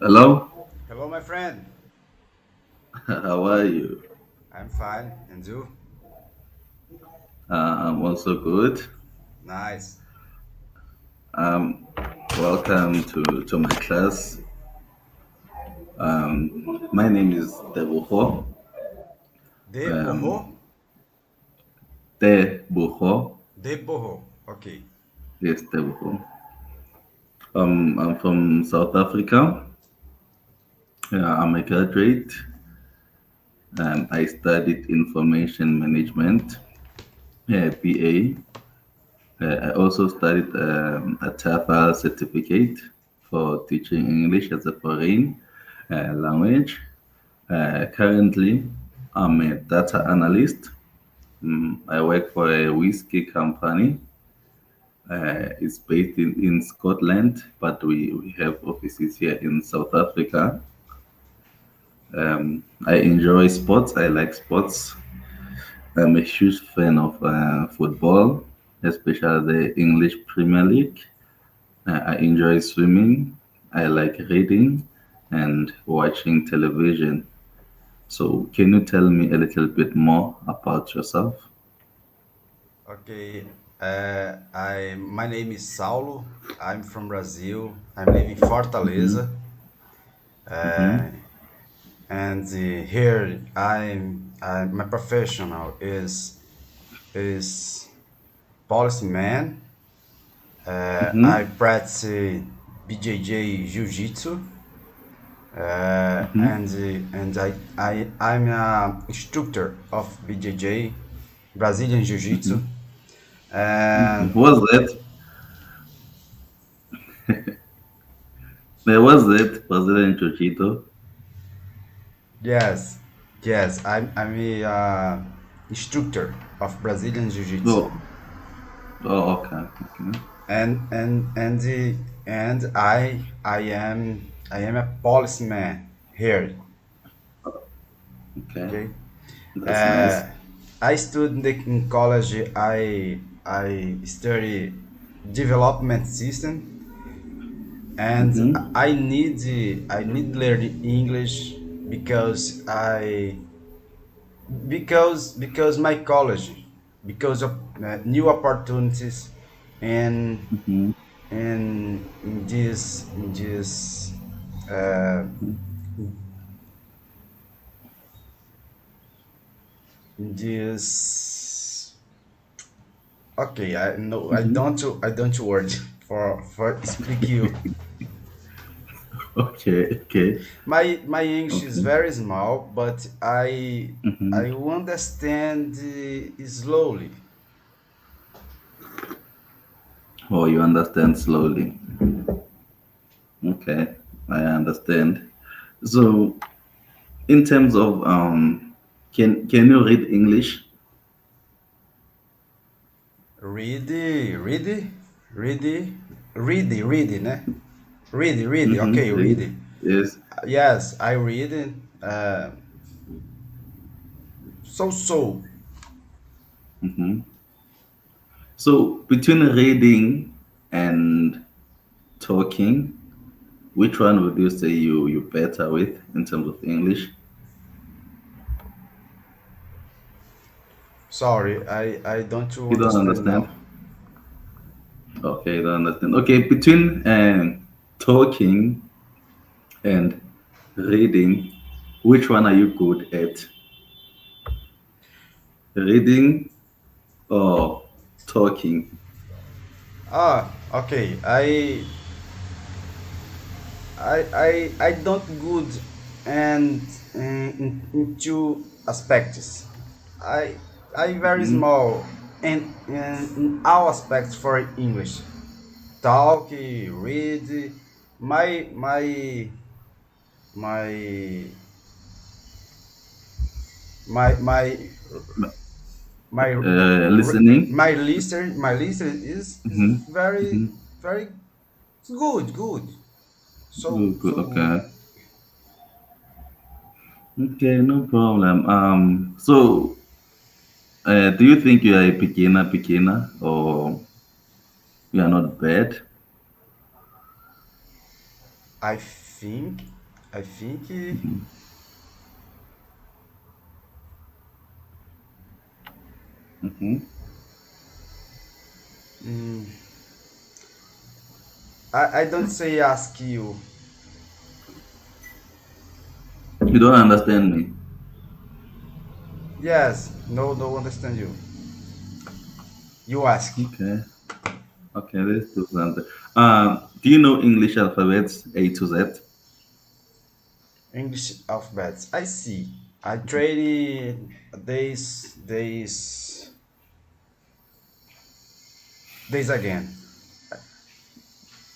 Hello, Hello, my friend. how are you? I'm fine. And you? I'm also good. Nice. Um, Welcome to my class. My name is Tebogo. De Um, Borro? Tebogo. De Borro. Ok. Yes, Tebogo. I'm from South Africa. I'm a graduate. I studied information management, BA. I also studied a TEFL certificate for teaching English as a foreign language. Currently, I'm a data analyst. I work for a whiskey company. It's based in Scotland, but we have offices here in South Africa. I enjoy sports. I like sports. I'm a huge fan of football, especially the English Premier League. I enjoy swimming. I like reading and watching television. So, can you tell me a little bit more about yourself? Okay. My name is Saulo. I'm from Brazil. I'm living in Fortaleza. Mm-hmm. Uh, and here my professional is policeman. I Mm-hmm. practice BJJ Jiu-Jitsu. Mm-hmm. I'm a instructor of BJJ, Brazilian Jiu-Jitsu, Mm-hmm. and Was that? There was that Brazilian Jiu-Jitsu. yes, I'm a instructor of Brazilian Jiu-Jitsu, Oh, oh, okay, okay, and I am a policeman here. okay. Okay, That's uh, nice. I studied in college. I study development system, and Mm-hmm. I need learn English because my college, because of new opportunities and Mm-hmm. in this uh, in this okay. I no I Mm-hmm. don't word for speak you. Okay, okay, My English is okay. very small, but Mm-hmm. I understand slowly. Oh, you understand slowly. Okay, I understand. So, in terms of can you read English? Read, read, read, né? Read. Mm-hmm. Okay, Read. read. Yes. Yes, I read. Uh, so. Mm-hmm. So, between reading and talking, which one would you say you better with in terms of English? Sorry, I don't You don't understand understand? now. Okay, you don't understand. Okay, between talking and reading, which one are you good at? Reading or talking? Okay. I don't good and in two aspects. I I very Mm-hmm. small and in all aspects for English. Talk, read. My my my my my Listening? my listener is Mm-hmm. very Mm-hmm. very good, so Good, good, so good. okay. Okay, no problem. So do you think you are a beginner, or you are not bad? I think, I think, Hmm. mm, I don't say ask you. You don't understand me. Yes, no, no, understand you. You ask. Okay. Okay, let's do something. Do you know English alphabets A to Z? English alphabets. I see. I tried days again.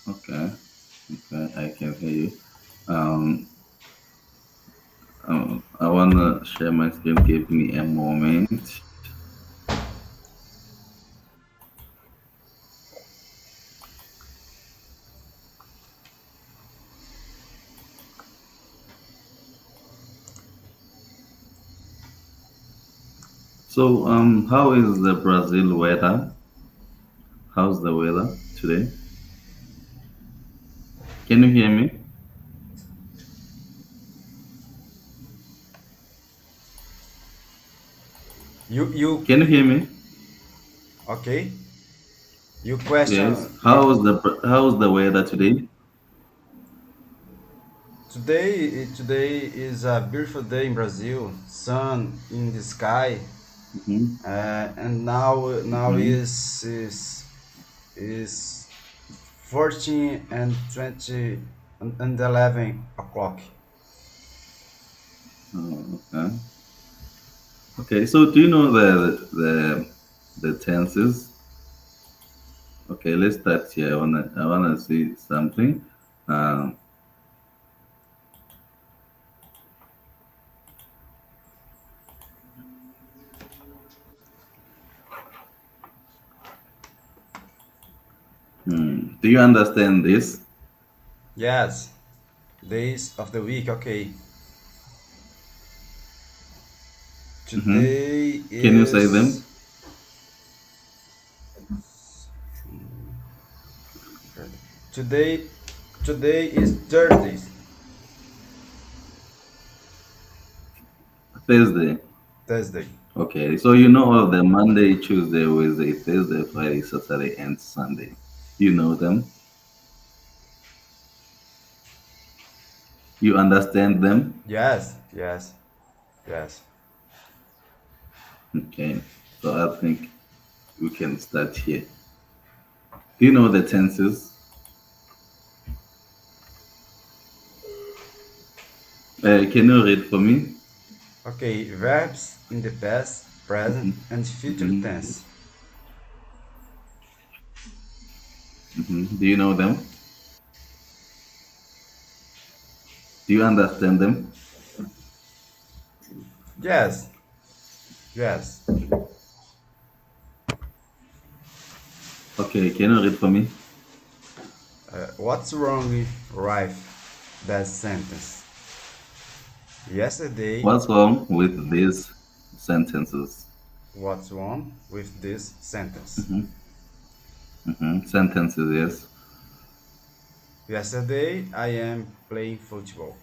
Okay. Okay, I can hear you. Um, I wanna share my screen. Give me a moment. So, how is the Brazil weather? How's the weather today? Can you hear me? You Can you hear me? okay? You question Yes. How's the weather today? today is a beautiful day in Brazil. Sun in the sky, Mm-hmm. and now Mm-hmm. is 14 and 20 and 11 o'clock. Oh, okay. Okay. So, do you know the tenses? Okay, let's start here. I wanna see something. Um, do you understand this? Yes, days of the week. Okay, Mm-hmm. today Can you say is them? today today is Thursday. Thursday. Thursday. Okay, so you know all of them: Monday, Tuesday, Wednesday, Thursday, Friday, Saturday, and Sunday. You know them. You understand them. Yes, yes, yes. Okay, so I think we can start here. Do you know the tenses? Can you read for me? Okay, verbs in the past, present, and future Hmm. tense. Do you know them? Do you understand them? Yes, yes. Okay, can you read for me? What's wrong with right that sentence? Yesterday, What's wrong with these sentences? what's wrong with this sentence? Sentences, yes. Yesterday, I am playing football.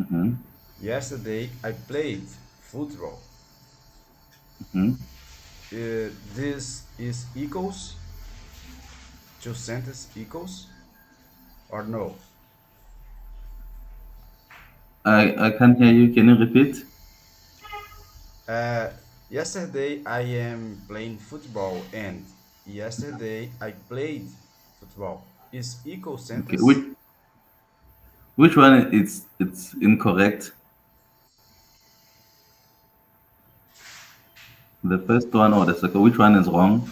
Hmm. Yesterday, I played football. This is equals, two sentence equals, or no? I can't hear you. Can you repeat? Uh, Yesterday I am playing football and yesterday I played football. Is equal Okay, sentence which one is it's incorrect? The first one or the second? Which one is wrong?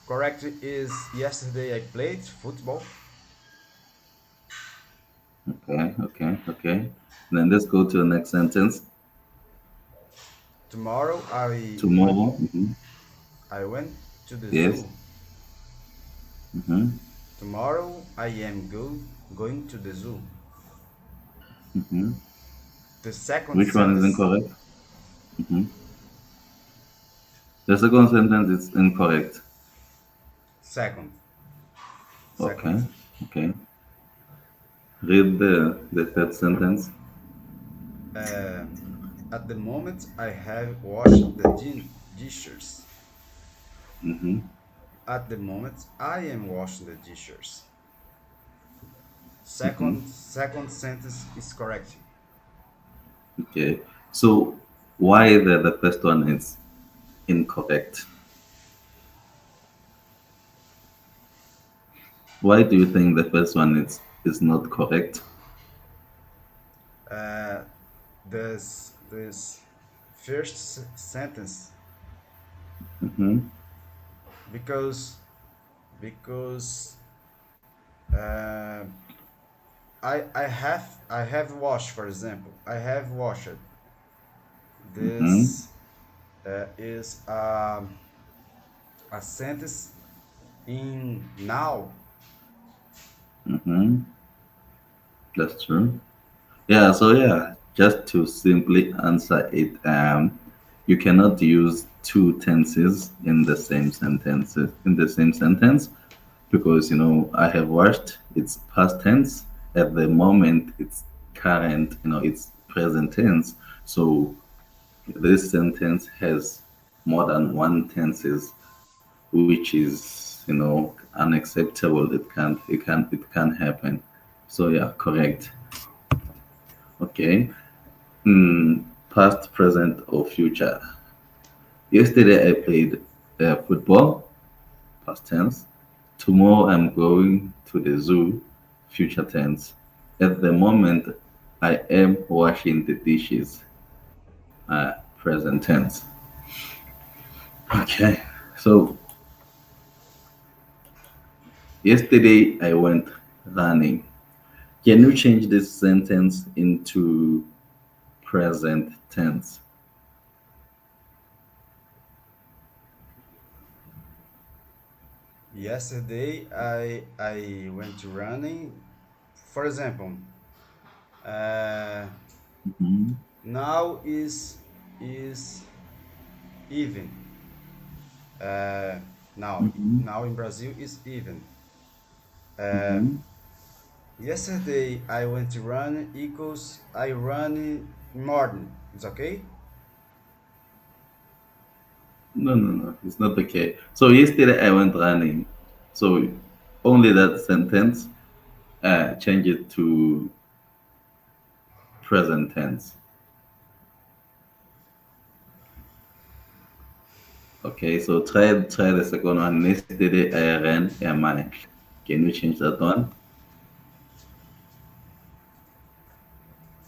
correct is yesterday I played football. Okay, okay, okay. Then let's go to the next sentence. Tomorrow Tomorrow. I went to the Yes. zoo. Hmm. Tomorrow I am going to the zoo. Hmm. The second Which one is sentence incorrect? Hmm. The second sentence is incorrect. second Okay, second okay. Read the third sentence. Uh, at the moment, I have washed the dishes. Mm-hmm. At the moment, I am washing the dishes. Mm-hmm. Second sentence is correct. Okay. So why the first one is incorrect? Why do you think the first one is not correct? Uh, this first sentence Mm-hmm. because because uh, I have washed, for example, I have washed. Mm-hmm. This is a sentence in now. Mm-hmm. That's true. Yeah, so yeah, just to simply answer it, you cannot use two tenses in the same sentence because I have watched it's past tense. At the moment it's current, it's present tense. So this sentence has more than one tenses, which is unacceptable. It can't happen. So yeah, correct. Okay. Past, present, or future. Yesterday I played football, past tense. Tomorrow I'm going to the zoo, future tense. At the moment I am washing the dishes, present tense. Okay, so yesterday I went running. Can you change this sentence into present tense? Yesterday, I went to running. For example, uh, Hmm. now is even. Uh, Hmm. now in Brazil is even. Uh, Hmm. yesterday I went to run equals I run in morning. It's okay. No, no, no, it's not okay. So yesterday I went running. So only that sentence, change it to present tense. Okay, so try the second one. Yesterday I ran a mile. Can you change that one?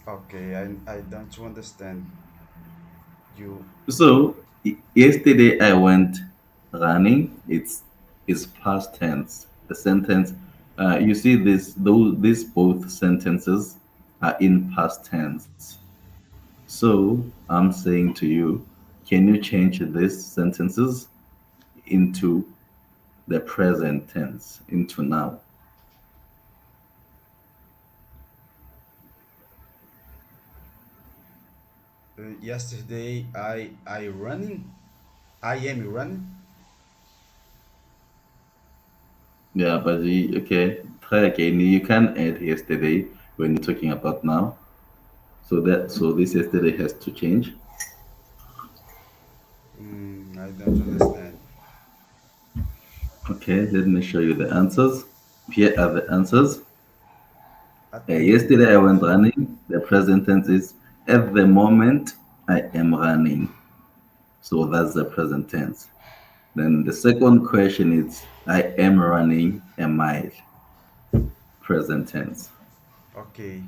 Okay, I don't understand you. So yesterday I went running. It's past tense. The sentence, you see this those these both sentences are in past tense. So I'm saying to you, can you change these sentences into the present tense, into now? Yesterday I running. I am running. Yeah, but okay, try again. You can add yesterday when you're talking about now. So this yesterday has to change. I don't understand. Okay, let me show you the answers. Here are the answers. At the Yesterday I moment. went running. The present tense is at the moment I am running. So that's the present tense. Then the second question is I am running a mile. Present tense. Okay,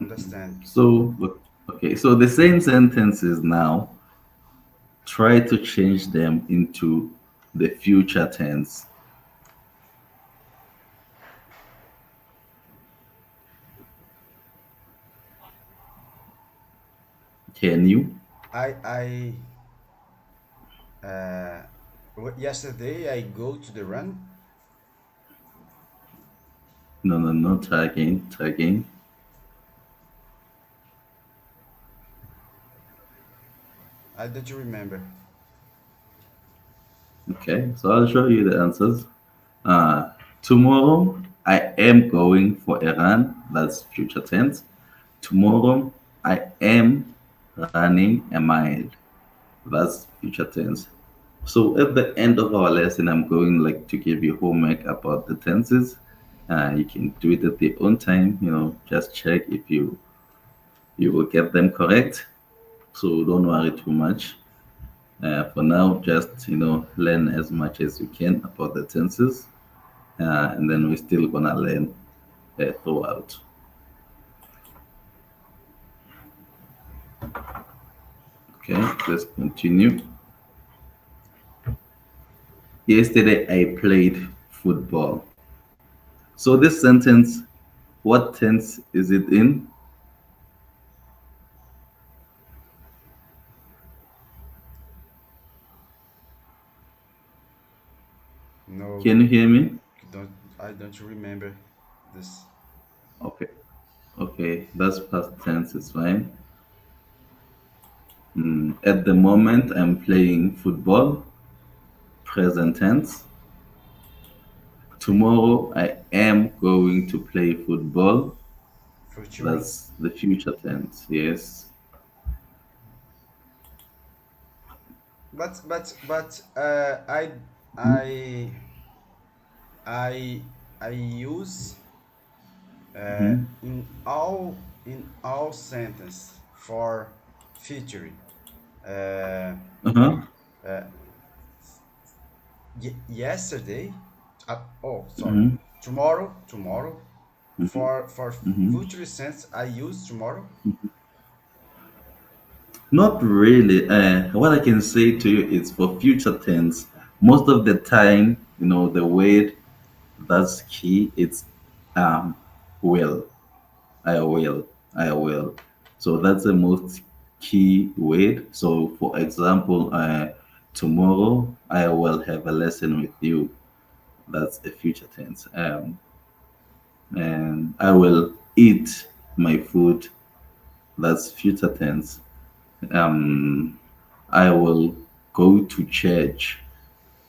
understand. So okay, so the same sentences now, try to change them into the future tense. Can you? Uh, yesterday I go to the run. No, no, no. Try again. Try again. I don't remember. Okay, so I'll show you the answers. Uh, Tomorrow I am going for a run. That's future tense. Tomorrow, I am running a mile. That's future tense. So at the end of our lesson, I'm going like to give you homework about the tenses. You can do it at your own time. Just check if you will get them correct. So don't worry too much. For now, just learn as much as you can about the tenses, and then we're still gonna learn throughout. Okay, let's continue. Yesterday I played football. So this sentence, what tense is it in? No, Can you hear me? I don't remember this. Okay, okay, that's past tense. It's fine. At the moment, I'm playing football. Present tense. Tomorrow, I am going to play football. Future. That's the future tense. Yes. But I I I use Mm-hmm. in all sentence for future. Uh, Uh-huh. uh, Yesterday. Oh, sorry. Mm-hmm. Tomorrow. For Mm-hmm. future sense, I use tomorrow. Not really. What I can say to you is for future tense, most of the time, the word that's key, it's um, will. I will. I will. So that's the most key word. So, for example, tomorrow I will have a lesson with you. That's a future tense. And I will eat my food. That's future tense. Um, I will go to church.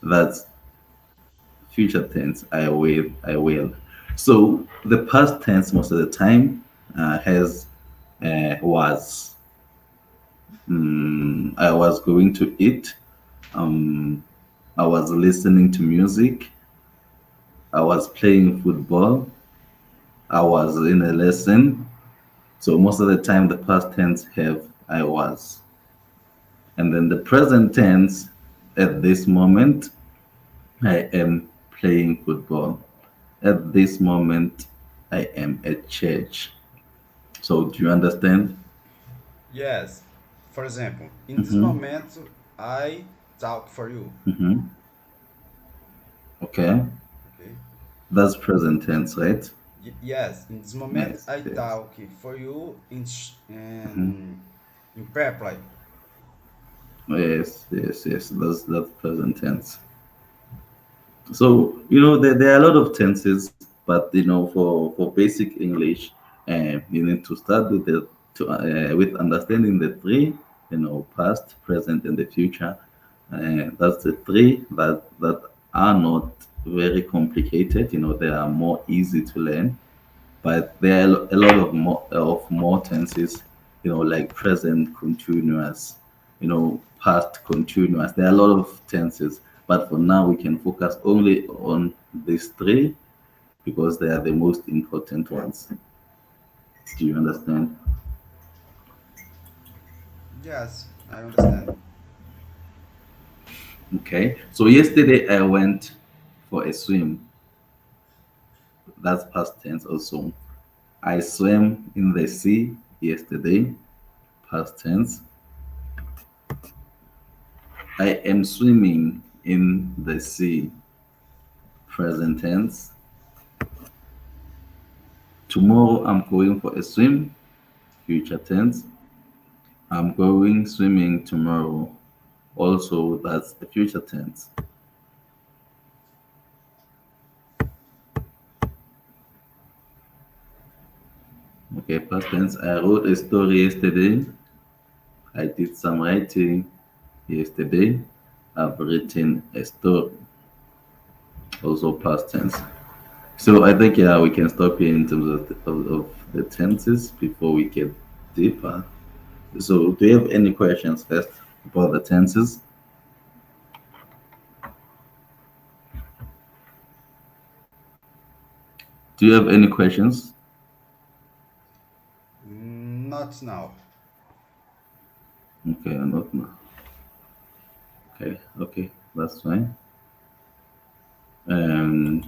That's future tense. I will. I will. So the past tense most of the time has was. I was going to eat. Um, I was listening to music. I was playing football. I was in a lesson. So most of the time, the past tense have I was, and then the present tense at this moment I am playing football. At this moment, I am at church. So, do you understand? Yes. For example, in this Mm-hmm. moment, I talk for you. Mm-hmm. Okay, Okay. that's present tense, right? Yes. In this moment, Yes, I yes. talk for you Mm-hmm. in reply. Yes, yes, yes. That's present tense. So there are a lot of tenses, but for basic English, you need to start with understanding the three, past, present, and the future. That's the three that are not very complicated. They are more easy to learn, but there are a lot of more tenses, like present continuous, past continuous. There are a lot of tenses, but for now we can focus only on these three because they are the most important ones. Do you understand? Yes, I understand. Okay. So yesterday I went for a swim. That's past tense also. I swam in the sea yesterday. Past tense. I am swimming in the sea. Present tense. Tomorrow I'm going for a swim. Future tense. I'm going swimming tomorrow. Also, that's the future tense. Okay, past tense. I wrote a story yesterday. I did some writing yesterday. I've written a story. Also, past tense. So I think yeah, we can stop here in terms of the tenses before we get deeper. So do you have any questions first about the tenses? Do you have any questions? Not now. Okay, not now. Okay, okay, that's fine. Um,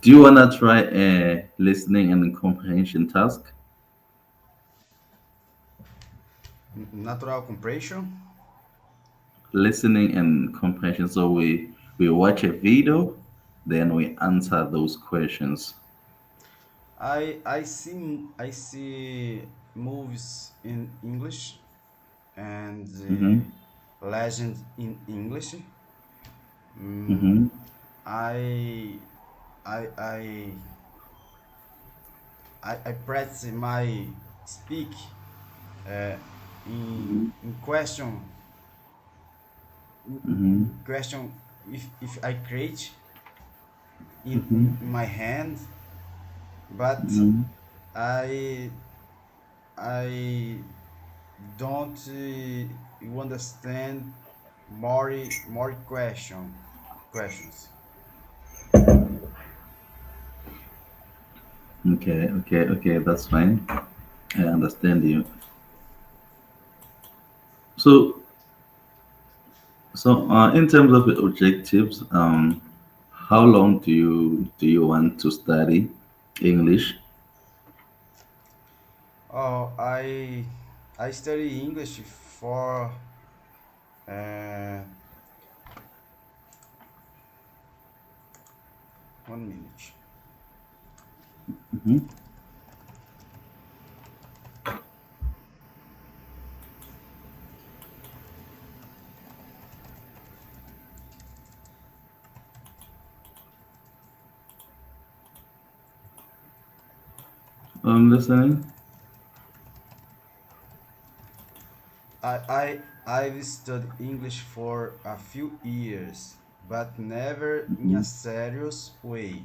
do you wanna try a listening and comprehension task? Natural compression. Listening and comprehension. So we watch a video, then we answer those questions. I see movies in English and Mm-hmm. legend in English. Mm, Mm-hmm. I I I I practice my speak uh, in Mm-hmm. question if I create Mm-hmm. in my hand, but Mm-hmm. I I don't you understand more questions. Okay, okay, okay, that's fine. I understand you. So in terms of the objectives, how long do you want to study English? Oh, I study English for uh, 1 minute. Mm-hmm. Listening. I've studied English for a few years, but never in Mm-hmm. a serious way.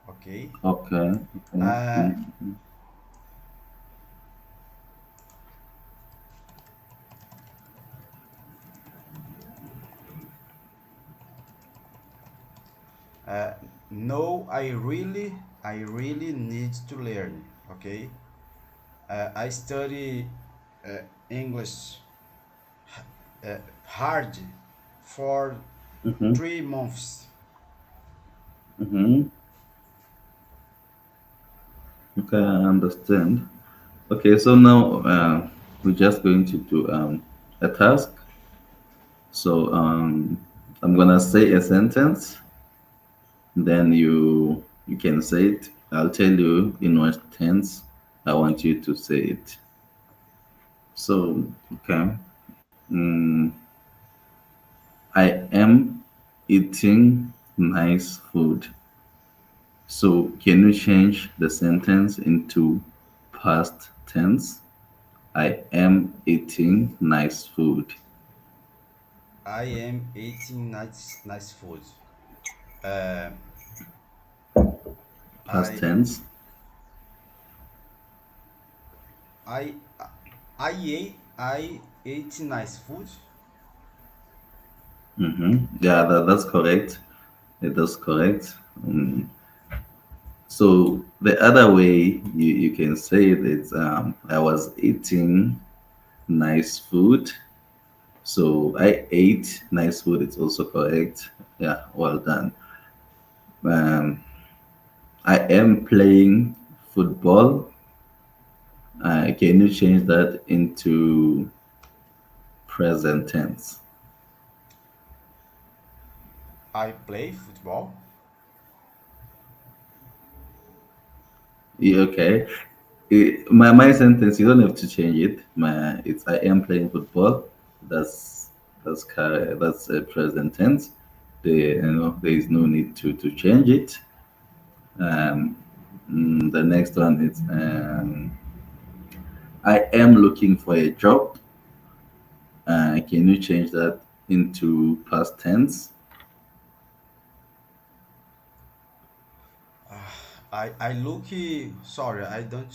Okay. Okay. Okay. Uh, Mm-hmm. uh, no, I really need to learn. Okay. I study English hard for Mm-hmm. 3 months. Mm-hmm. Okay, I understand. Okay, so now we're just going to do a task. So I'm gonna say a sentence, then you can say it. I'll tell you in what tense I want you to say it. So okay, mm, I am eating nice food. So can you change the sentence into past tense? I am eating nice food. I am eating nice food. Uh, Past I tense. I I ate nice food. Yeah, that's correct. That's correct. So the other way you can say it is I was eating nice food. So I ate nice food. It's also correct. Yeah, well done. Um, I am playing football. Can you change that into present tense? I play football. Yeah, okay. My sentence, you don't have to change it. It's I am playing football. That's that's a present tense. There is no need to change it. Um, the next one is I am looking for a job. Can you change that into past tense? I look. Sorry, I don't.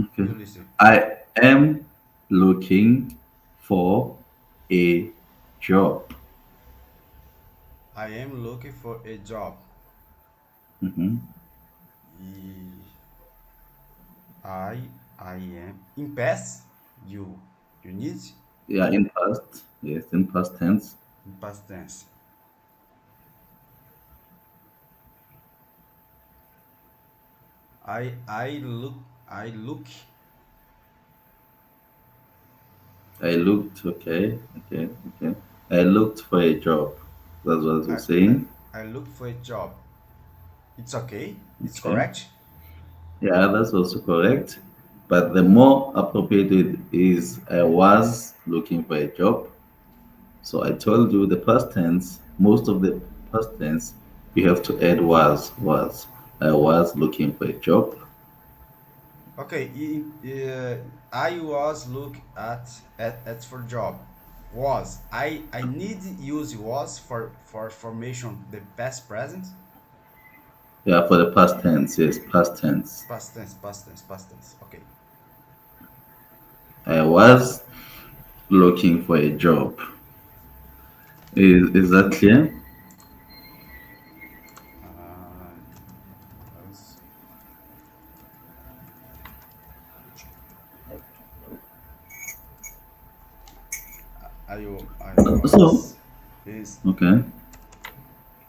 Okay. You listen. I am looking for a job. I am looking for a job. Hmm. E- I am in past. You need Yeah, in past. Yes, in past tense. in past tense. I look. I looked. Okay. Okay. Okay. I looked for a job. That's what I I was I saying. I look for a job. It's okay. It's Okay. correct. Yeah, that's also correct. But the more appropriate is I was looking for a job. So I told you the past tense, most of the past tense, you have to add was. I was looking for a job. Okay. I was look at for job. Was I need use was for formation the past present. Yeah, for the past tense, yes, past tense. Past tense. Past tense. Past tense. Okay. I was looking for a job. Is that clear? Uh, was I So, was is okay.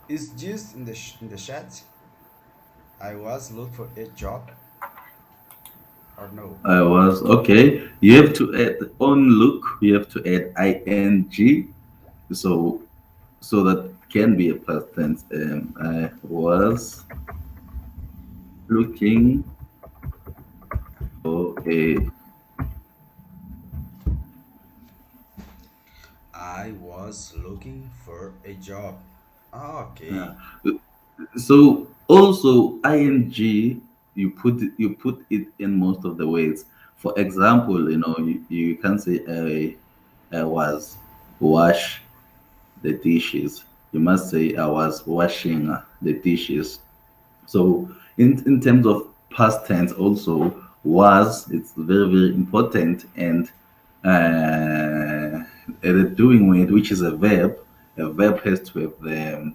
is just in the chat. I was look for a job or no? I was okay. You have to add on look, you have to add ing. So so that can be a past tense. I was looking for a I was looking for a job. uh, Okay. so also ing you put it in most of the ways. For example, you can say I was wash the dishes. You must say I was washing the dishes. So in terms of past tense also was it's very very important and the doing with which is a verb has to have the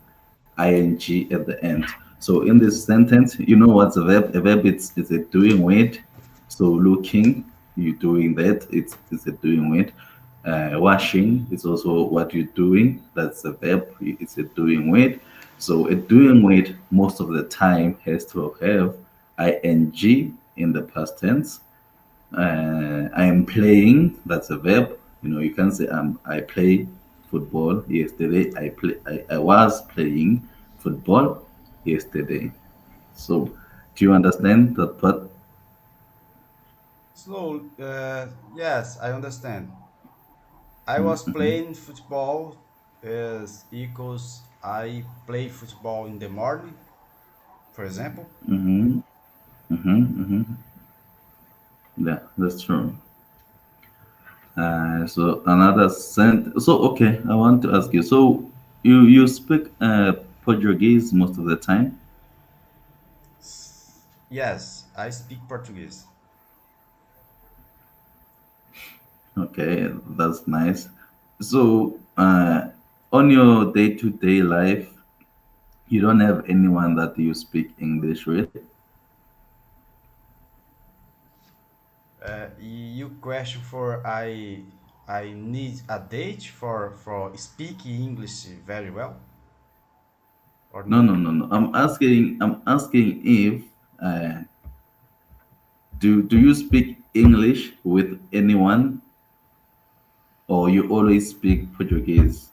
ing at the end. So in this sentence, you know what's a verb? A verb it's a doing with. So looking, you doing that. It's a doing with. Washing is also what you're doing. That's a verb. It's a doing with. So a doing with most of the time has to have ing in the past tense. I am playing. That's a verb. You can say I play football yesterday. I was playing football yesterday. So do you understand that part? Slow. Yes, I understand. I was Mm-hmm, playing football is equals I play football in the morning, for example. mm-hmm, mm-hmm, mm-hmm. Yeah, that's true. So another So okay, I want to ask you. So you speak Portuguese most of the time? Yes, I speak Portuguese. Okay, that's nice. So on your day-to-day life, you don't have anyone that you speak English with? You question for I need a date for speaking English very well or No, no? no, no, no. I'm asking if do you speak English with anyone or you always speak Portuguese?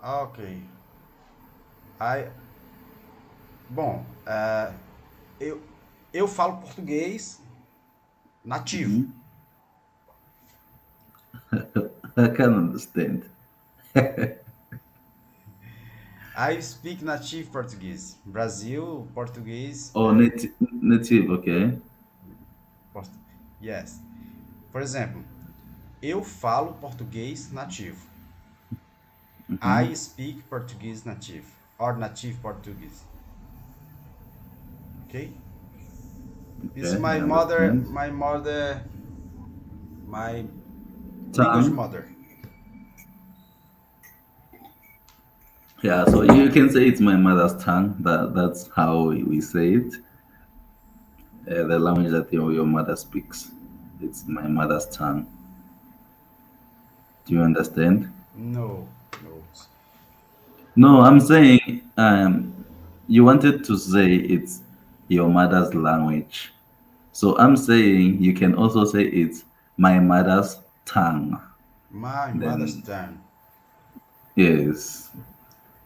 Okay. I bom, eu falo português nativo. Hmm. I can understand. I speak native português. Brasil, português Oh, native, okay. port- yes. Por exemplo, eu falo português nativo. Hmm. I speak Portuguese native or native Portuguese. Okay, it's Okay, I understand. my language Tongue. mother. Yeah, so you can say it's my mother's tongue. That's how we say it. The language that your mother speaks. It's my mother's tongue. Do you understand? No, no. No, I'm saying you wanted to say it's your mother's language. So I'm saying you can also say it's my mother's tongue. My mother's Then tongue. yes,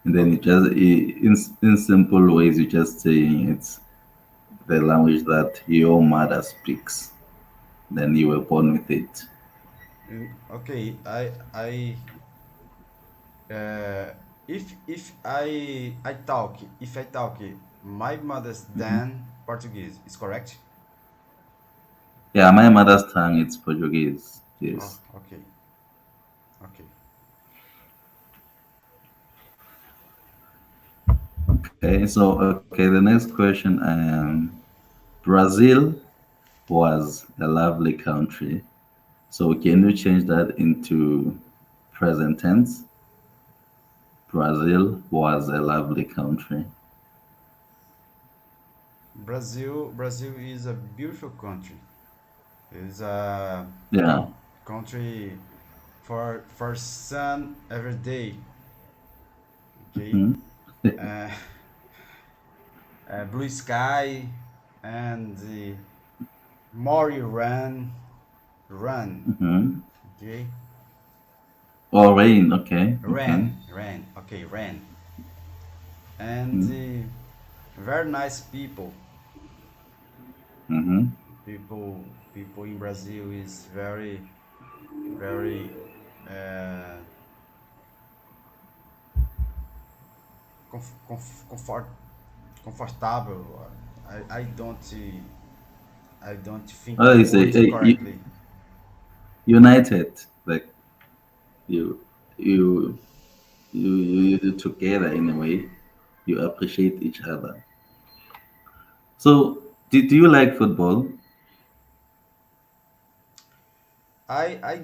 and then you Okay. just in simple ways you just saying it's the language that your mother speaks. Then you were born with it. Okay. Uh, if I talk my mother's Mhm. than Portuguese, is correct? Yeah, my mother's tongue it's Portuguese. Oh, Yes. okay, okay. Okay. So okay, the next question. Brazil was a lovely country. So can you change that into present tense? Brazil was a lovely country. Brazil is a beautiful country. It's a Yeah. country for sun every day. Okay, Hmm. uh, blue sky and the more you run. Hmm. Okay, Or rain. Okay. Okay. rain. Okay, rain and Hmm. the very nice people. Hmm. People in Brazil is very uh, comfort comfortable. I don't think Oh, the you say word correctly. united. Like you, you, you together in a way. You appreciate each other. So, did you like football? I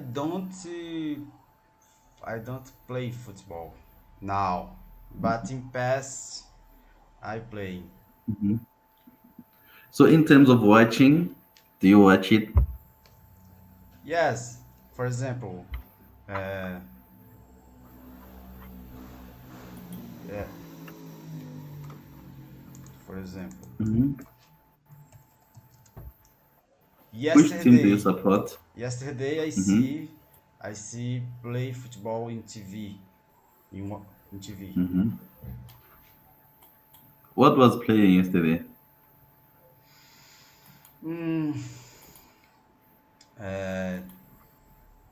don't play football now, but in past I play. Mhm. So, in terms of watching, do you watch it? Yes, for example, uh, yeah, for example, Mhm. Which team do you yesterday support? yesterday Hmm. I see play football in TV in TV. Hmm. What was playing yesterday? Mm, uh,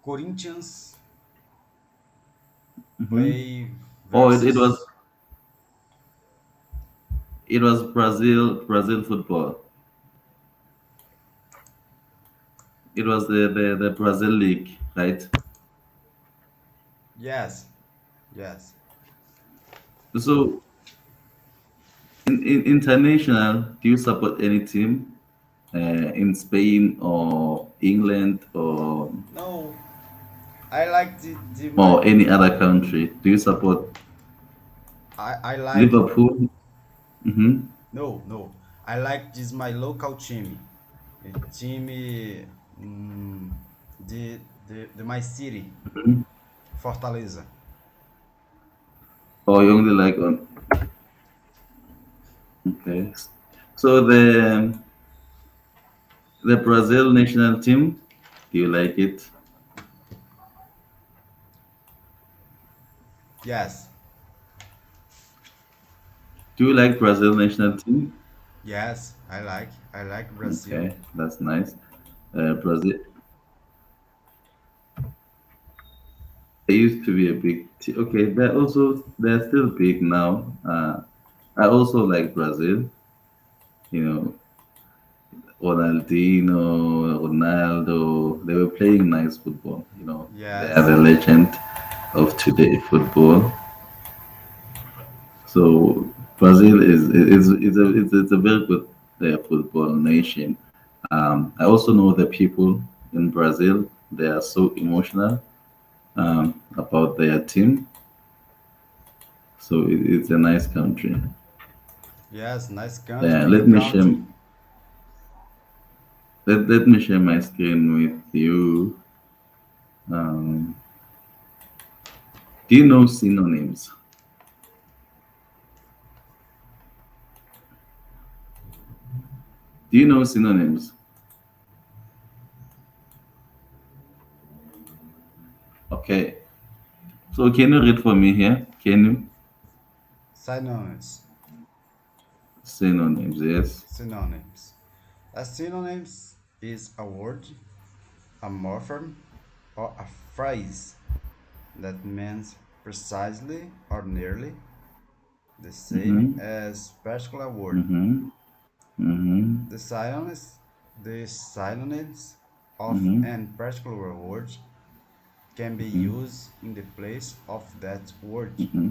Corinthians Hmm. play Oh, versus it was Brazil football. It was the Brazil league, right? yes, yes. So, in international, do you support any team in Spain or England No, I like the my or any other country? Do you support I like Liverpool? Mm-hmm. no, I like this my local team. A team the my city Fortaleza. Or you only like on? Okay. So the Brazil national team, do you like it? Yes, Do you like Brazil national team? yes, I like Brazil. Okay, that's nice. Brazil, they used to be a big. Okay, they're still big now. I also like Brazil. You know, Ronaldinho, Ronaldo. They were playing nice football. You know, they are Yes, the legend of today football. So Brazil is a very good. They're a football nation. I also know the people in Brazil. They are so emotional about their team. So it's a nice country. Yes, nice country, Yeah, big country. let me share my screen with you. Um, do you know synonyms? Do you know synonyms? Okay. So can you read for me here? Can you? Synonyms. Synonyms, yes. Synonyms. A synonyms is a word, a morpheme, or a phrase that means precisely or nearly the same Mm-hmm. as particular word. Mm-hmm. Mm-hmm. The synonyms of Mm-hmm. an particular word can be Mm-hmm. used in the place of that word Mm-hmm.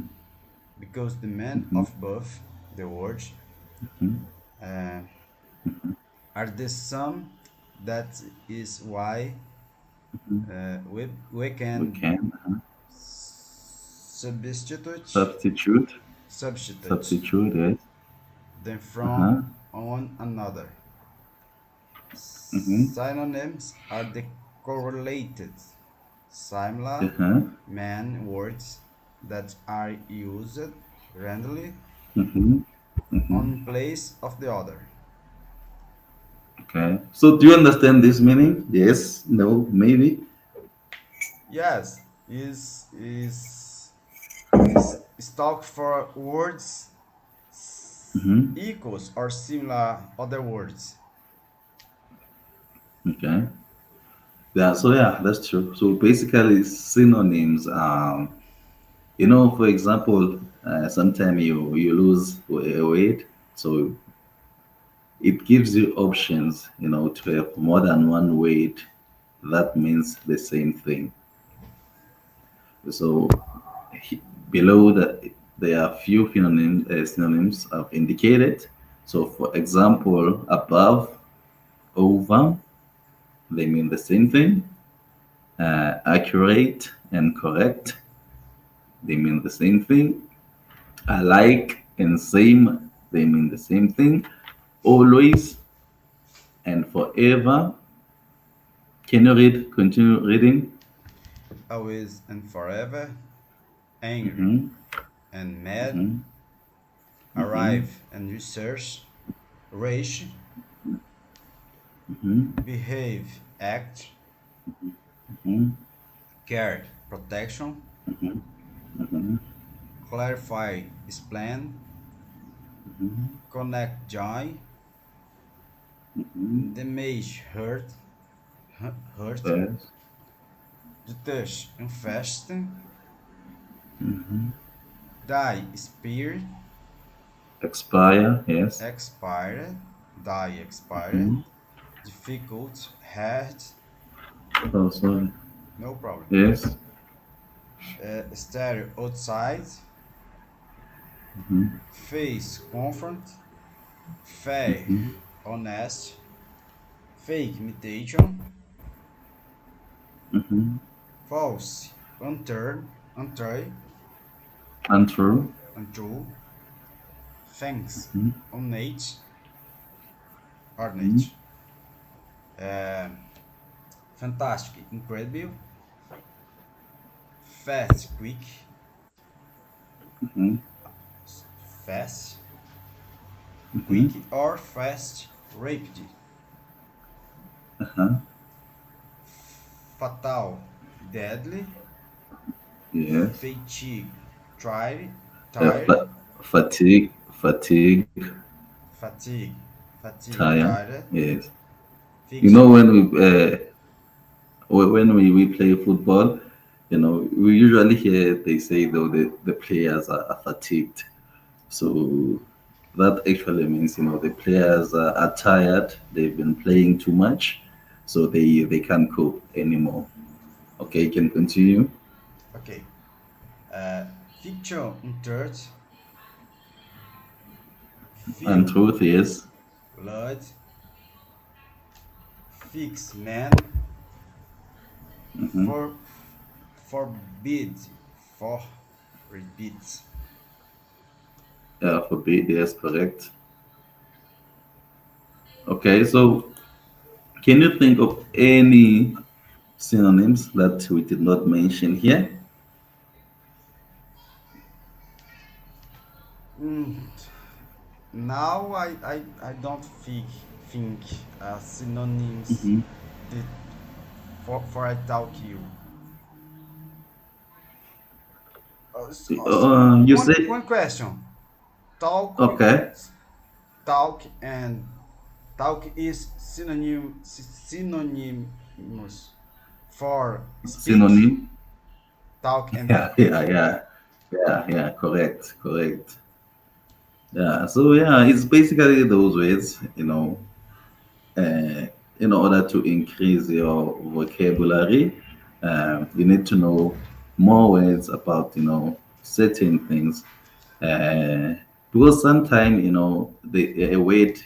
because the meaning Mm-hmm. of both the words uh, are the sum. That is why we We can can substitute substitute. substitute Substitute, yes. them Uh-huh. from one another. Mm-hmm. Synonyms are the correlated, similar Uh-huh. man words that are used randomly Mm-hmm. on place of the other. Okay. So do you understand this meaning? Yes, no, maybe. Yes, is talk for words Mm-hmm. equals or similar other words. Okay. Yeah, that's true. So basically synonyms, for example, sometimes you lose a weight, so it gives you options, to have more than one weight. That means the same thing. So he- below that, there are few synonyms I've indicated. So for example, above, over, they mean the same thing. Accurate and correct, they mean the same thing. Alike and same, they mean the same thing. Always and forever. Can you read? Continue reading. Always and forever, angry Mm-hmm. and mad, Mm-hmm. Mm-hmm. arrive and research, race, Mm-hmm. behave, act, Mm-hmm. care, protection, Mm-hmm. clarify, explain, connect, joy, Mm-hmm. damage, hurt, Yes. detach, infest, die, spear, Expire. Yes. expired, die, expired, Mm-hmm. difficult, hard, Oh, sorry. no problem. Yes. Stereo, outside, Mm-hmm. face, confront, fair, Mm-hmm. honest, fake, imitation, Mm-hmm. false, untrue, Untrue. untrue, thanks, Mm-hmm. unnate, Mm-hmm. ornate, uh, fantastic, incredible, fast, quick, Mm-hmm. fast, Mm-hmm. quick or fast, rapid, Uh-huh. fatal, deadly, Yes. fatigue, tired, Uh, tired, fa- fatigue, fatigue, tired. tired, Yes. You know fiction, when we play football, we usually hear they say though the players are fatigued. So that actually means the players are tired. They've been playing too much, so they can't cope anymore. Okay, you can continue. okay, fiction, third, And feel, truth is, blood, fix man, Hmm. for forbid, for repeat. Yeah, forbid, yes, correct. Okay, so can you think of any synonyms that we did not mention here? Mm, now I don't think synonyms Hmm. that for I talk you. You say, One question. Talk okay, talk and talk is synonymous for speak, synonym. talk and Yeah, speak. yeah, yeah, yeah, correct, correct. Yeah, so yeah, it's basically those ways, uh, in order to increase your vocabulary, you need to know more words about, certain things. Uh, because sometimes, a word,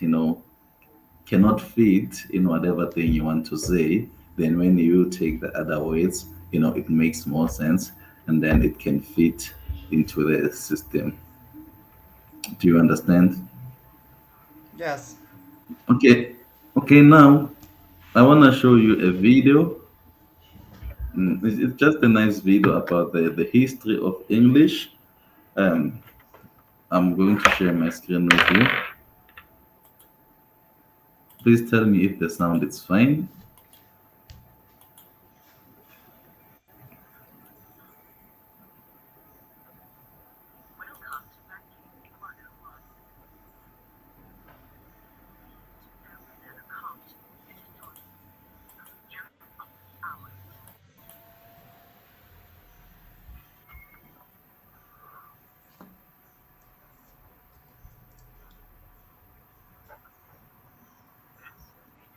cannot fit in whatever thing you want to say. Then when you take the other words, it makes more sense, and then it can fit into the system. Do you understand? Yes. Okay. Okay, now I want to show you a video. It's just a nice video about the history of English. Um, I'm going to share my screen with you. Please tell me if the sound is fine.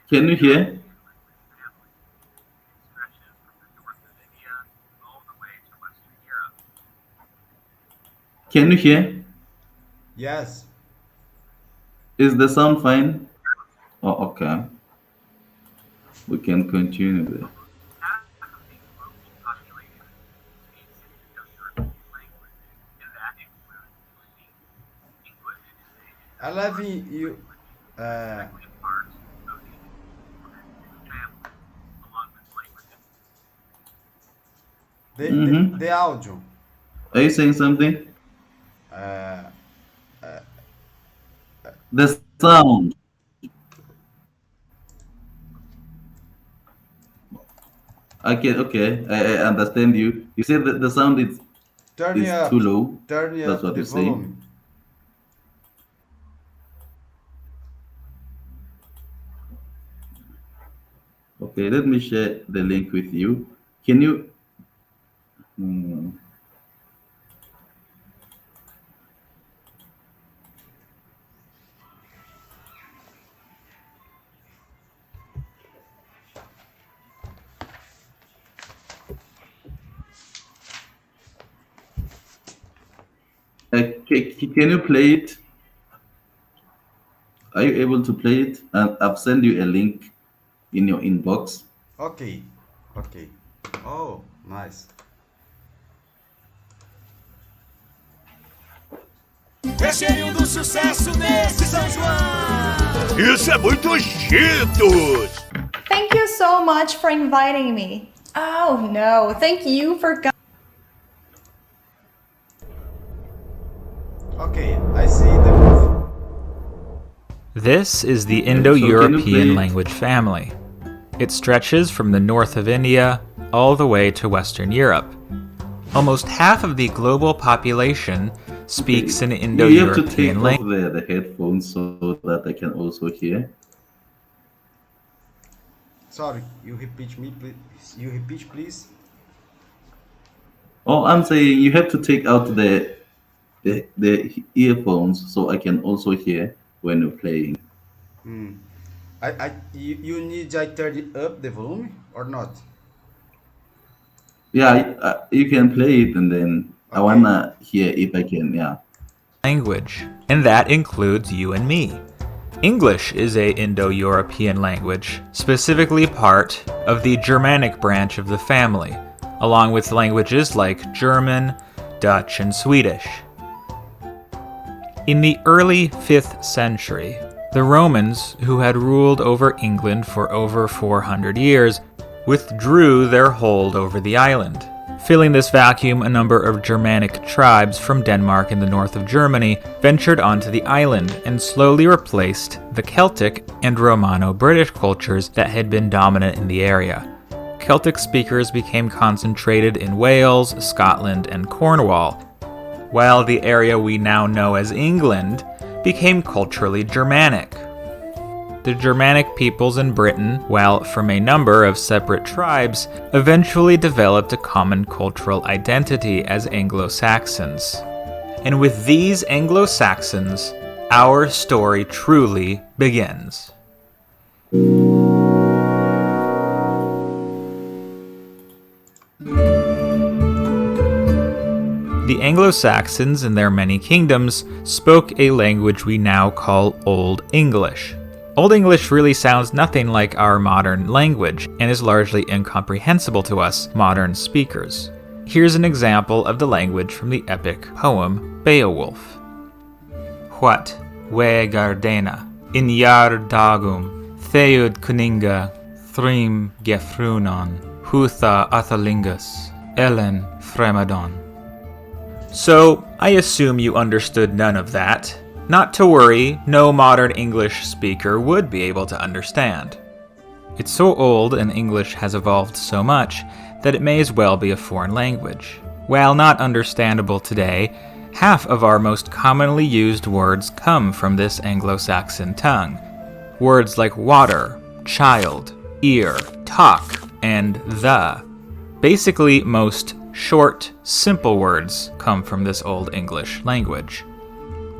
Can you hear? Can you hear? Yes. Is the sound fine? Oh, okay. We can continue there. 11 you uh Mm-hmm. the audio. Are you saying something? Uh, The sound. Okay. I understand you. You said that the sound turn is too up, low. turn That's up what the you're saying. volume. Okay, let me share the link with you. Can you? Hmm, can you play it? Are you able to play it? I've sent you a link in your inbox. Okay. Okay. Oh, nice. Recheio do sucesso nesse São João. Isso é muito Cheetos! Thank you so much for inviting me. Oh no, thank you for Okay, I see the movie. This is the Okay, so can you play Indo-European it? language family. It stretches from the north of India all the way to Western Europe. Almost half of the global population Okay, speaks an you have to take Indo-European off language. the headphones so that I can also hear. Sorry, you repeat me, please. You repeat, please. Oh, I'm saying you have to take out the earphones so I can also hear when you're playing. Hmm. You need I turn it up the volume or not? Yeah, you can play it, and then I Okay. wanna hear if I can. Yeah. And that includes you and me. English is a Indo-European language, specifically part of the Germanic branch of the family, along with languages like German, Dutch, and Swedish. In the early 5th century, the Romans, who had ruled over England for over 400 years, withdrew their hold over the island. Filling this vacuum, a number of Germanic tribes from Denmark and the north of Germany ventured onto the island and slowly replaced the Celtic and Romano-British cultures that had been dominant in the area. Celtic speakers became concentrated in Wales, Scotland, and Cornwall, while the area we now know as England became culturally Germanic. The Germanic peoples in Britain, while from a number of separate tribes, eventually developed a common cultural identity as Anglo-Saxons. And with these Anglo-Saxons, our story truly begins. The Anglo-Saxons and their many kingdoms spoke a language we now call Old English. Old English really sounds nothing like our modern language and is largely incomprehensible to us modern speakers. Here's an example of the language from the epic poem Beowulf. What we gardena in jar dagum theud kuninga thrim gefrunon hutha athalingus ellen fremadon. So, I assume you understood none of that. Not to worry, no modern English speaker would be able to understand. It's so old and English has evolved so much that it may as well be a foreign language. While not understandable today, half of our most commonly used words come from this Anglo-Saxon tongue. Words like water, child, ear, talk, and the. Basically, most short, simple words come from this Old English language.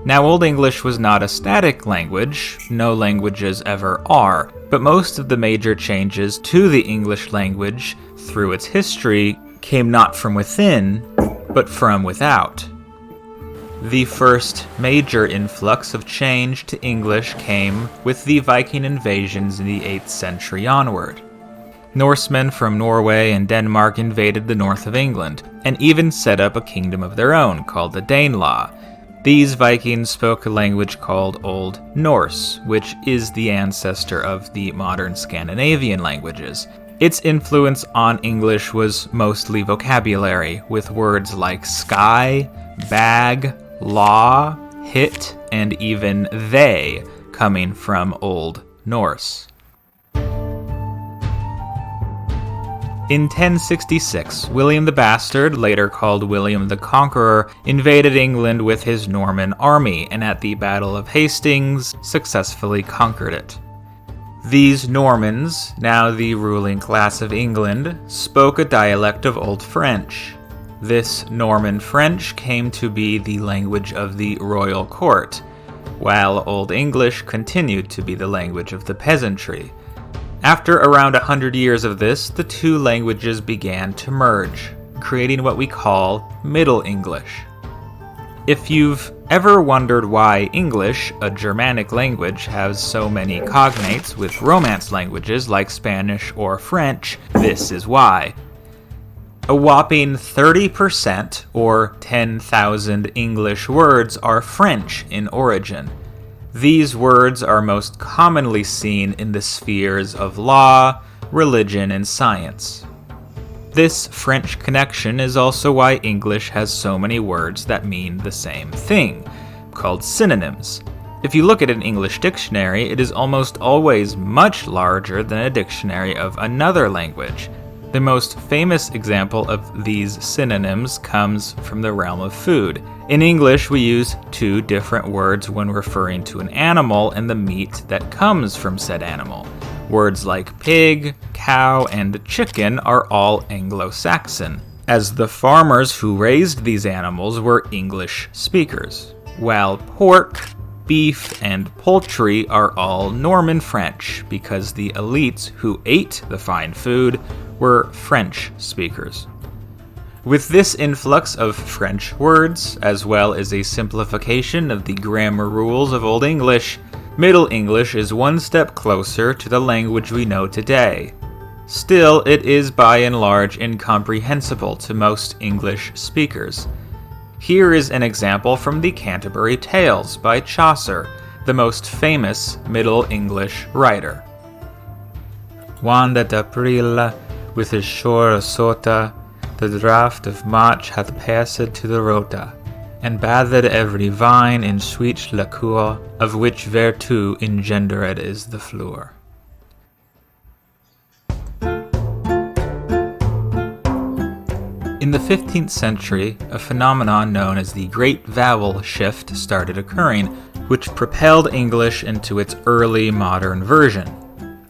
Now, Old English was not a static language, no languages ever are, but most of the major changes to the English language through its history came not from within, but from without. The first major influx of change to English came with the Viking invasions in the 8th century onward. Norsemen from Norway and Denmark invaded the north of England, and even set up a kingdom of their own called the Danelaw. These Vikings spoke a language called Old Norse, which is the ancestor of the modern Scandinavian languages. Its influence on English was mostly vocabulary, with words like sky, bag, law, hit, and even they coming from Old Norse. In 1066, William the Bastard, later called William the Conqueror, invaded England with his Norman army, and at the Battle of Hastings, successfully conquered it. These Normans, now the ruling class of England, spoke a dialect of Old French. This Norman French came to be the language of the royal court, while Old English continued to be the language of the peasantry. After around 100 years of this, the two languages began to merge, creating what we call Middle English. If you've ever wondered why English, a Germanic language, has so many cognates with Romance languages like Spanish or French, this is why. A whopping 30%, or 10,000 English words, are French in origin. These words are most commonly seen in the spheres of law, religion, and science. This French connection is also why English has so many words that mean the same thing, called synonyms. If you look at an English dictionary, it is almost always much larger than a dictionary of another language. The most famous example of these synonyms comes from the realm of food. In English, we use two different words when referring to an animal and the meat that comes from said animal. Words like pig, cow, and chicken are all Anglo-Saxon, as the farmers who raised these animals were English speakers, while pork, beef, and poultry are all Norman French, because the elites who ate the fine food were French speakers. With this influx of French words, as well as a simplification of the grammar rules of Old English, Middle English is one step closer to the language we know today. Still, it is by and large incomprehensible to most English speakers. Here is an example from the Canterbury Tales by Chaucer, the most famous Middle English writer. Wanda d'April, with his shore sota, the draught of March hath passed to the rota, and bathed every vine in sweet liquor, of which vertu engendered is the flour. In the 15th century, a phenomenon known as the Great Vowel Shift started occurring, which propelled English into its early modern version.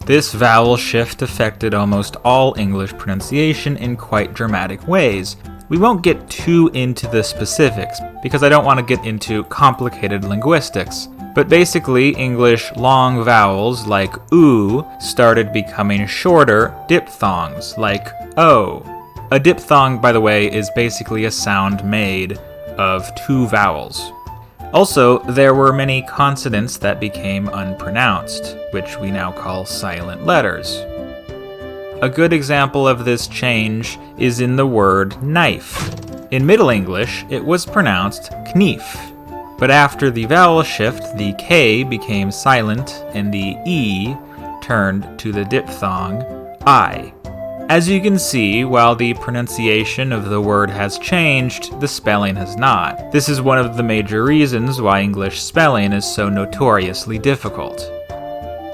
This vowel shift affected almost all English pronunciation in quite dramatic ways. We won't get too into the specifics, because I don't want to get into complicated linguistics, but basically English long vowels like oo started becoming shorter diphthongs like o. A diphthong, by the way, is basically a sound made of two vowels. Also, there were many consonants that became unpronounced, which we now call silent letters. A good example of this change is in the word knife. In Middle English, it was pronounced knief, but after the vowel shift, the K became silent and the E turned to the diphthong I. As you can see, while the pronunciation of the word has changed, the spelling has not. This is one of the major reasons why English spelling is so notoriously difficult.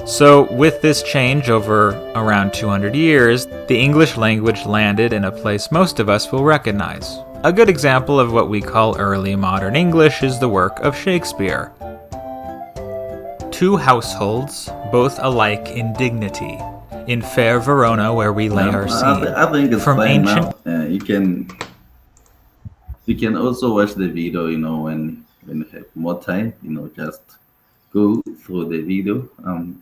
So, with this change over around 200 years, the English language landed in a place most of us will recognize. A good example of what we call early modern English is the work of Shakespeare. Two households, both alike in dignity. In fair Verona, where we lay our scene. I think it's From fine ancient now. You can also watch the video, when you have more time, just go through the video.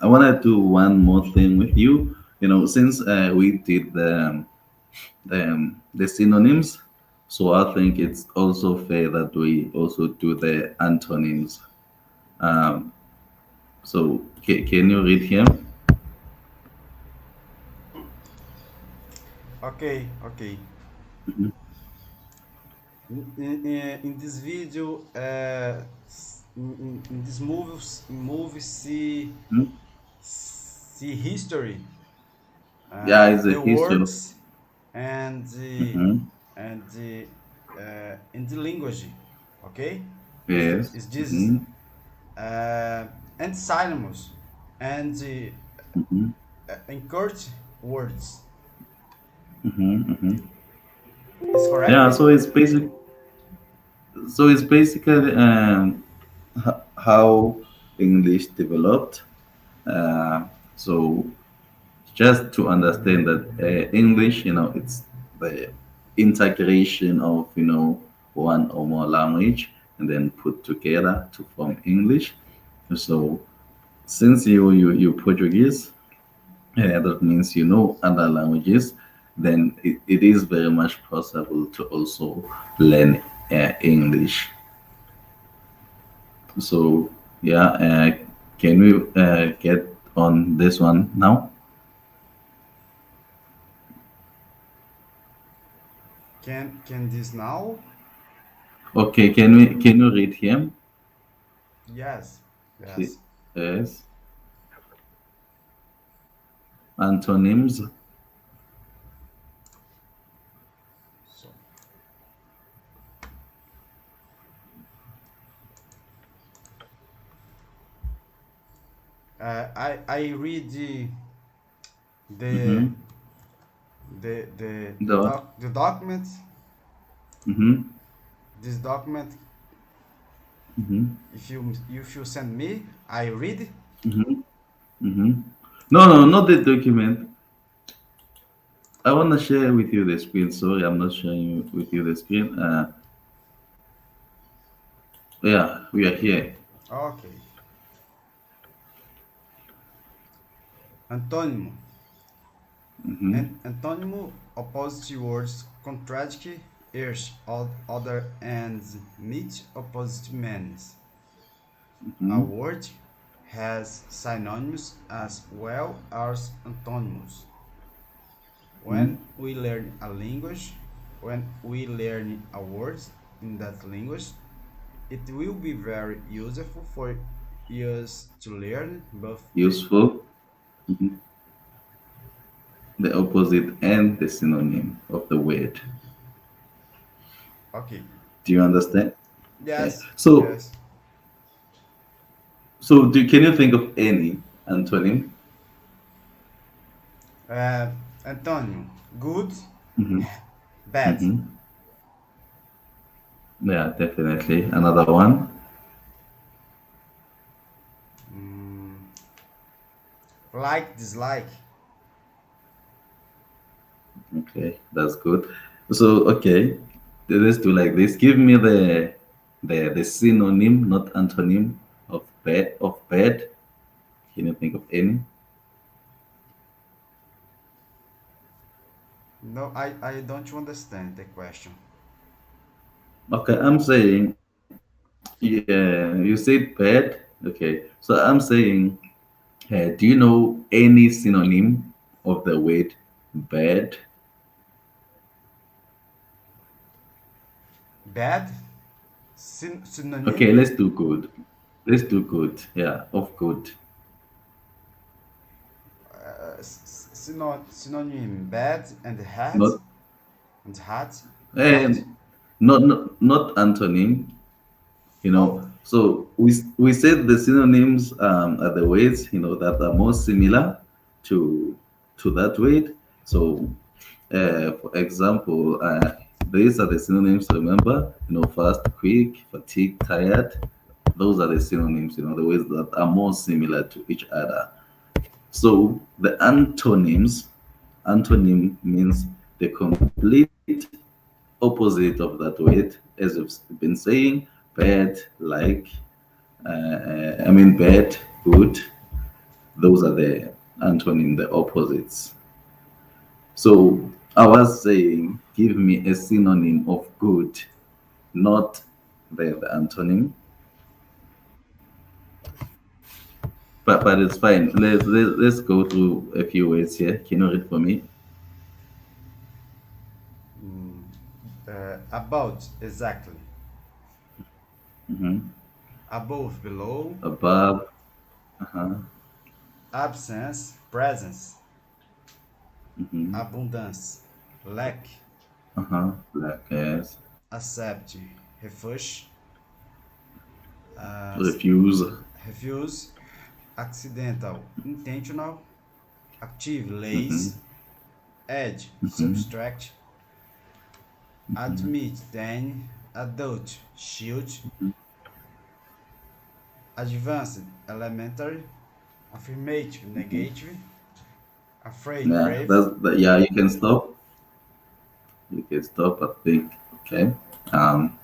I want to do one more thing with you. Since we did the synonyms, so I think it's also fair that we also do the antonyms. Um, so can you read here? Okay, okay. In this video, in this movie Hmm? see history, Yeah, it's a the history of. words and Mhm. in the language. Okay, Yes. is this Hmm. and synonyms and Hmm. encourage words. Hmm. Hmm. Is correct? Yeah, so it's basically how English developed. Uh, so just to understand that English, it's the integration of one or more language and then put together to form English. So since you Portuguese, that means other languages, then it is very much possible to also learn English. So yeah, can we get on this one now? Can this now? Okay, can you read him? Yes, Okay, yes. yes, antonyms. So I read the Mm-hmm. The what? the document. Mm-hmm. This document, Mm-hmm. if you send me, I read. Mm-hmm. Mm-hmm. No, no, not the document. I want to share with you the screen. Sorry, I'm not sharing with you the screen. Yeah, we are here. Okay. Antônimo. Mm-hmm. Antônimo, opposite words contradict each other and meet opposite meanings. A Mm-hmm. word has synonyms as well as antonyms. Mhm. When we learn a language, when we learn a word in that language, it will be very useful for us to learn both the. Useful, mhm, the opposite and the synonym of the word. Okay. Do you understand? Yeah. Yes, So, yes. can you think of any antonym? Uh, Antonio, good, Hmm. bad, Hmm. Yeah, definitely. Another one. mm, like, dislike, Okay, that's good. So, okay, let's do like this. Give me the synonym, not antonym of bad. Of bad. Can you think of any? no, I don't understand the question. Okay, I'm saying, yeah, you said bad. Okay, so I'm saying, do you know any synonym of the word bad? Bad, Okay, synonym, let's do good. Let's do good. Yeah, of good. synonym, bad Not and hard, hard. and not antonym. Oh, So we said the synonyms are the words that are more similar to that word. So for example, these are the synonyms. Remember, fast, quick, fatigue, tired. Those are the synonyms. The words that are more similar to each other. So the antonyms, antonym means the complete opposite of that word, as we've been saying, bad, like, bad, good. Those are the antonym, the opposites. So I was saying, give me a synonym of good, not the antonym. But it's fine. Let's go through a few words here. Can you read for me? mm, about, exactly. Hmm. Above, below, Above. Uh-huh. absence, presence, Hmm. abundance, lack, Uh-huh. Like, yes. accept, refuse, uh, Refuse. refuse, accidental, intentional, active, Hmm. lazy, add, Hmm. subtract, admit, then, adult, shield, advanced, elementary, affirmative, negative, afraid, Yeah, brave. yeah. You can stop. You can stop. I think. Okay. Um.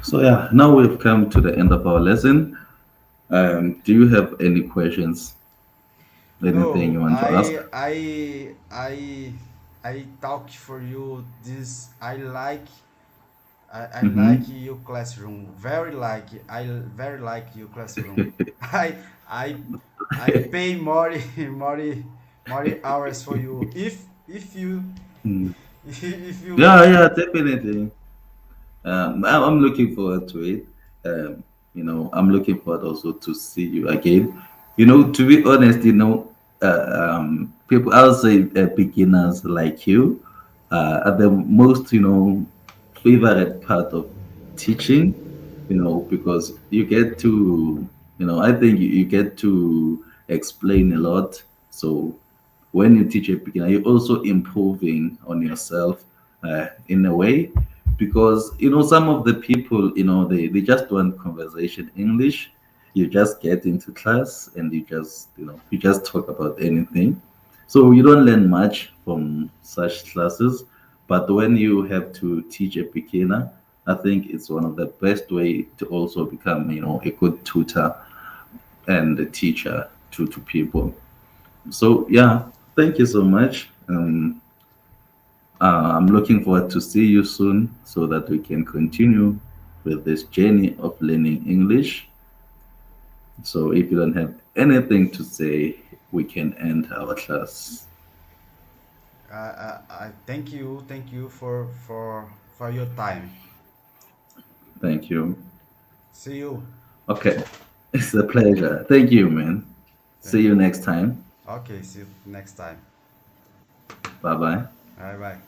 So yeah, now we've come to the end of our lesson. Do you have any questions? Anything you No, want to ask? I talk for you this. I like Mm-hmm. your classroom. Very like your classroom. I I I pay more more hours for you. If you if you Yeah, yeah, definitely. I'm looking forward to it. I'm looking forward also to see you again. To be honest, people, I'll say beginners like you are the most, favorite part of teaching, because you get to, I think you get to explain a lot. So when you teach a beginner, you're also improving on yourself in a way, because some of the people, they just want conversation English. You just get into class and you just talk about anything, so you don't learn much from such classes. But when you have to teach a beginner, I think it's one of the best way to also become a good tutor and a teacher to people. So yeah, thank you so much. I'm looking forward to see you soon so that we can continue with this journey of learning English. So if you don't have anything to say, we can end our class. I thank you for your time. Thank you. See you. Okay, it's a pleasure. Thank you, man. See Thank you you. next time. Okay, see you next time. Bye bye. Bye bye.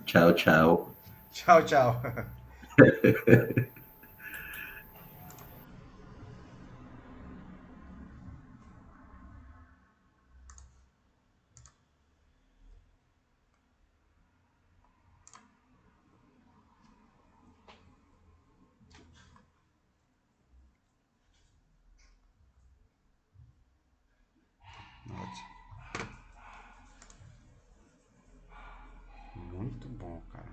Ciao, ciao. Ciao, ciao. Muito bom, cara.